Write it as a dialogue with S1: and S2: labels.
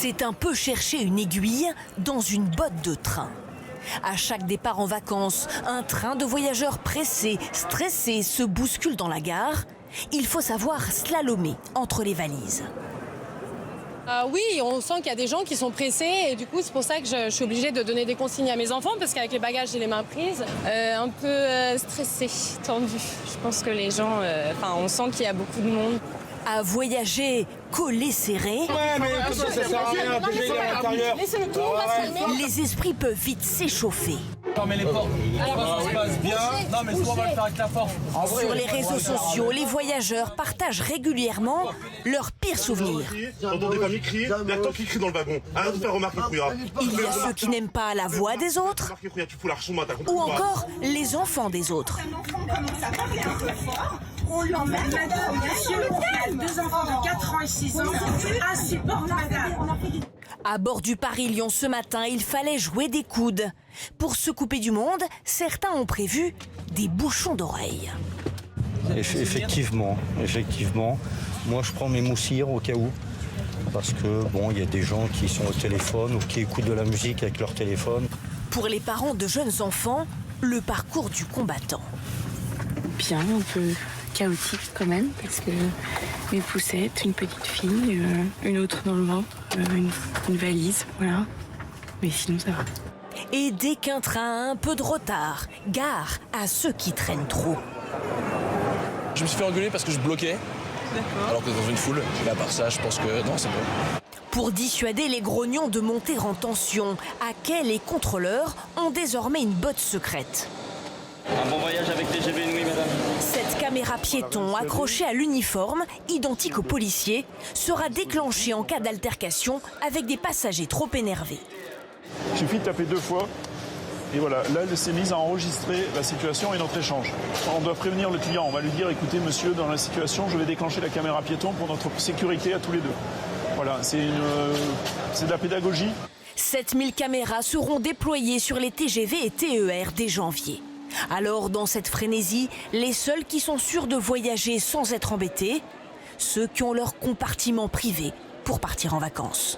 S1: C'est un peu chercher une aiguille dans une botte de train. À chaque départ en vacances, un train de voyageurs pressés, stressés se bouscule dans la gare. Il faut savoir slalomer entre les valises.
S2: Oui, on sent qu'il y a des gens qui sont pressés et du coup c'est pour ça que je suis obligée de donner des consignes à mes enfants parce qu'avec les bagages j'ai les mains prises. Un peu stressée, tendue. Je pense que les gens, on sent qu'il y a beaucoup de monde.
S1: À voyager collé serré, les esprits peuvent vite s'échauffer.
S3: Fermez les portes, ça se passe bien. Non mais souvent on va le faire avec la force.
S1: Sur les réseaux sociaux, les voyageurs partagent régulièrement leurs pires souvenirs.
S4: Quand des familles crient, il y a tant qui crie dans le wagon. Arrête de faire remarquer, Kouya.
S1: Il y a ceux qui n'aiment pas la voix des autres, ou encore les enfants des autres.
S5: On l'emmène, madame, monsieur, on a 2 enfants de 4 ans et 6 ans, insupporte, madame.
S1: À bord du Paris-Lyon ce matin, il fallait jouer des coudes. Pour se couper du monde, certains ont prévu des bouchons d'oreilles.
S6: Effectivement. Moi, je prends mes moussires au cas où. Parce que, il y a des gens qui sont au téléphone ou qui écoutent de la musique avec leur téléphone.
S1: Pour les parents de jeunes enfants, le parcours du combattant.
S7: Bien, un peu chaotique quand même, parce que mes poussettes, une petite fille, une autre dans le ventre, une valise, voilà. Mais sinon, ça va.
S1: Et dès qu'un train a un peu de retard, gare à ceux qui traînent trop.
S3: Je me suis fait engueuler parce que je bloquais, alors que dans une foule. Mais à part ça, je pense que non, c'est bon.
S1: Pour dissuader les grognons de monter en tension, à quai les contrôleurs ont désormais une botte secrète.
S8: Un bon voyage avec TGV Inouï, madame.
S1: Cette caméra piéton accrochée à l'uniforme, identique aux policiers, sera déclenchée en cas d'altercation avec des passagers trop énervés.
S9: Il suffit de taper 2 fois. Et voilà, là, elle s'est mise à enregistrer la situation et notre échange. On doit prévenir le client. On va lui dire, écoutez, monsieur, dans la situation, je vais déclencher la caméra piéton pour notre sécurité à tous les deux. Voilà, c'est de la pédagogie.
S1: 7000 caméras seront déployées sur les TGV et TER dès janvier. Alors, dans cette frénésie, les seuls qui sont sûrs de voyager sans être embêtés, ceux qui ont leur compartiment privé pour partir en vacances.